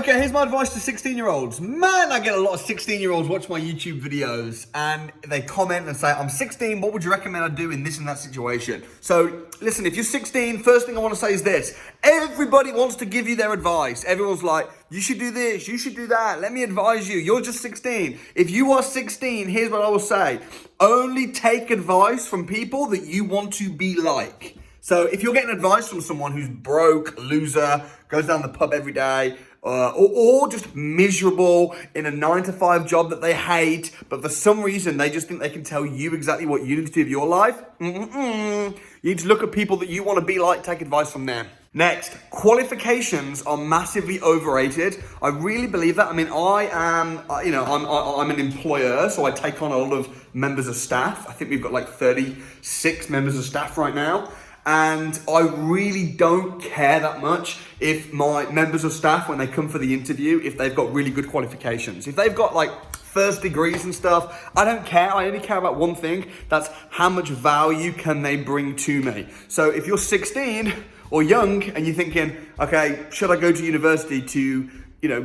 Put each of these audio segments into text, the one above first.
Okay, here's my advice to 16-year-olds. Man, I get a lot of 16-year-olds watch my YouTube videos and they comment and say, I'm 16, what would you recommend I do in this and that situation? So listen, if you're 16, first thing I want to say is this. Everybody wants to give you their advice. Everyone's like, you should do this, you should do that. Let me advise you. You're just 16. If you are 16, here's what I will say. Only take advice from people that you want to be like. So if you're getting advice from someone who's broke, loser, goes down the pub every day, or just miserable in a 9-to-5 job that they hate, but for some reason they just think they can tell you exactly what you need to do with your life, you need to look at people that you want to be like, take advice from them. Next, qualifications are massively overrated. I really believe that. I mean, I'm an employer, so I take on a lot of members of staff. I think we've got like 36 members of staff right now. And I really don't care that much if my members of staff, when they come for the interview, if they've got really good qualifications. If they've got like first degrees and stuff, I don't care. I only care about one thing. That's how much value can they bring to me. So if you're 16 or young and you're thinking, okay, should I go to university to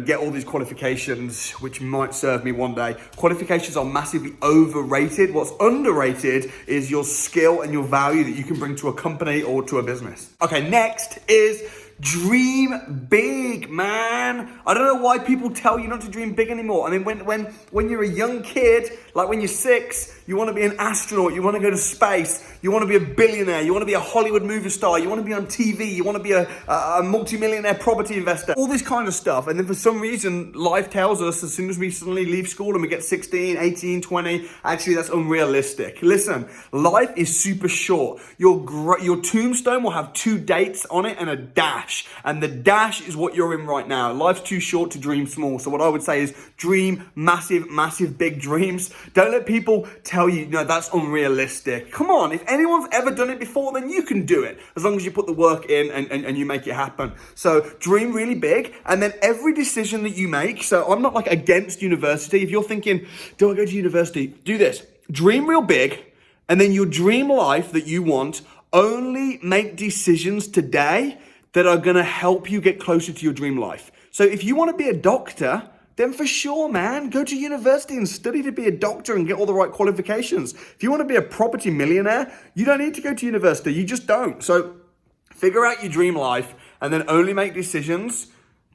get all these qualifications, which might serve me one day. Qualifications are massively overrated. What's underrated is your skill and your value that you can bring to a company or to a business. Okay, next is dream big, man. I don't know why people tell you not to dream big anymore. I mean, when you're a young kid, like when you're 6, you want to be an astronaut, you want to go to space, you want to be a billionaire, you want to be a Hollywood movie star, you want to be on TV, you want to be a multi-millionaire property investor, all this kind of stuff. And then for some reason, life tells us as soon as we suddenly leave school and we get 16, 18, 20, actually that's unrealistic. Listen, life is super short. Your tombstone will have 2 dates on it and a dash. And the dash is what you're in right now. Life's too short to dream small. So what I would say is dream massive, massive big dreams. Don't let people tell you, no, that's unrealistic. Come on, if anyone's ever done it before, then you can do it. As long as you put the work in and you make it happen. So dream really big. And then every decision that you make, so I'm not like against university. If you're thinking, do I go to university? Do this. Dream real big. And then your dream life that you want, only make decisions today that are going to help you get closer to your dream life. So if you want to be a doctor, then for sure, man, go to university and study to be a doctor and get all the right qualifications. If you want to be a property millionaire, you don't need to go to university. You just don't. So figure out your dream life and then only make decisions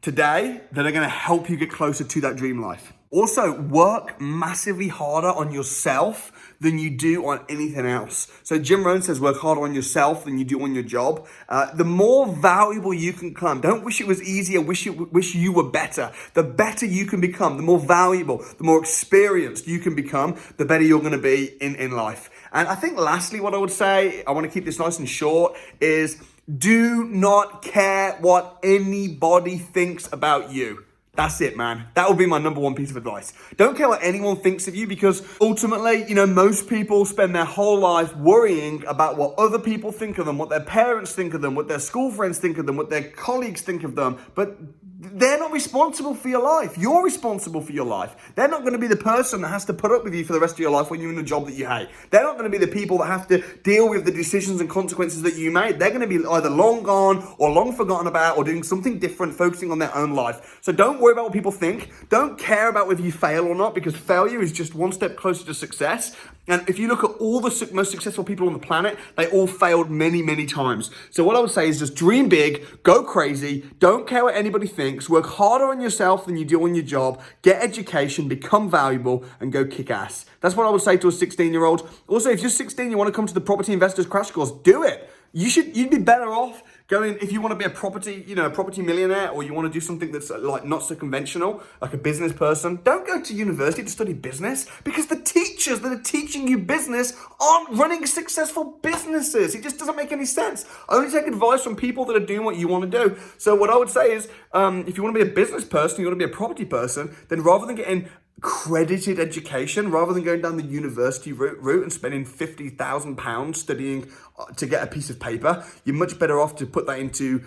today that are going to help you get closer to that dream life. Also, work massively harder on yourself than you do on anything else. So Jim Rohn says work harder on yourself than you do on your job. The more valuable you can become, don't wish it was easier, wish you were better. The better you can become, the more valuable, the more experienced you can become, the better you're going to be in life. And I think lastly, what I would say, I want to keep this nice and short, is do not care what anybody thinks about you. That's it, man. That would be my number one piece of advice. Don't care what anyone thinks of you, because ultimately, most people spend their whole life worrying about what other people think of them, what their parents think of them, what their school friends think of them, what their colleagues think of them. But they're not responsible for your life. You're responsible for your life. They're not going to be the person that has to put up with you for the rest of your life when you're in a job that you hate. They're not going to be the people that have to deal with the decisions and consequences that you made. They're going to be either long gone or long forgotten about or doing something different, focusing on their own life. So don't worry about what people think. Don't care about whether you fail or not, because failure is just one step closer to success. And if you look at all the most successful people on the planet, they all failed many, many times. So what I would say is just dream big, go crazy, don't care what anybody thinks, work harder on yourself than you do on your job, get education, become valuable, and go kick ass. That's what I would say to a 16-year-old. Also, if you're 16, you want to come to the Property Investors Crash Course, do it. You'd be better off going, if you want to be a property millionaire, or you want to do something that's like not so conventional, like a business person, don't go to university to study business, because the teachers that are teaching you business aren't running successful businesses. It just doesn't make any sense. Only take advice from people that are doing what you want to do. So what I would say is, if you want to be a business person, you want to be a property person, then rather than getting credited education, rather than going down the university route and spending £50,000 studying to get a piece of paper, you're much better off to put that into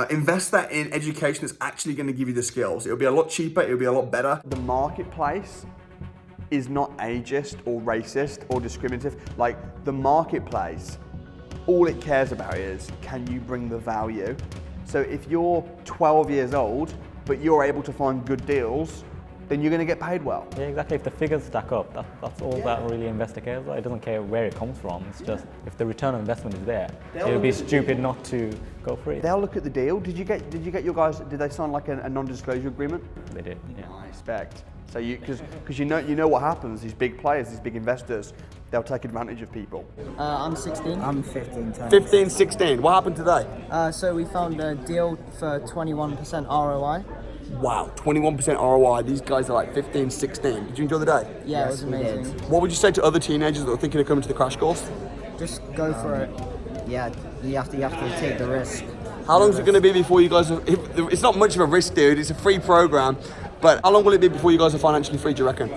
invest that in education that's actually going to give you the skills. It'll be a lot cheaper, it'll be a lot better. The marketplace is not ageist or racist or discriminative. Like, the marketplace, all it cares about is, can you bring the value? So if you're 12 years old but you're able to find good deals, then you're going to get paid well. Yeah, exactly. If the figures stack up, that's all that really investor cares about. It doesn't care where it comes from. It's just if the return on investment is there, it would be stupid not to go for it. They'll look at the deal. Did you get your guys? Did they sign like a non-disclosure agreement? They did. Yeah. I expect. So because you know what happens. These big players, these big investors, they'll take advantage of people. I'm 16. I'm 15. 15, 16. What happened today? So we found a deal for 21% ROI. Wow, 21% ROI. These guys are like 15, 16. Did you enjoy the day? Yeah, it was amazing. What would you say to other teenagers that are thinking of coming to the crash course? Just go for it. Yeah, you have to take the risk. How long is it going to be before you guys it's not much of a risk, dude. It's a free program. But how long will it be before you guys are financially free, do you reckon?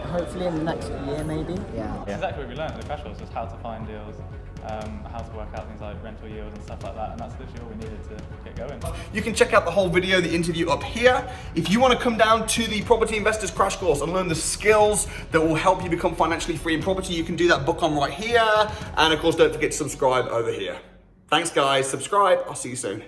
Hopefully in the next year, maybe. Yeah. That's exactly what we learned at the crash course, was how to find deals, how to work out things like rental yield and stuff like that, and that's literally all we needed to get going. You can check out the whole video, the interview up here. If you want to come down to the Property Investors Crash Course and learn the skills that will help you become financially free in property, you can do that book on right here. And of course, don't forget to subscribe over here. Thanks guys, subscribe, I'll see you soon.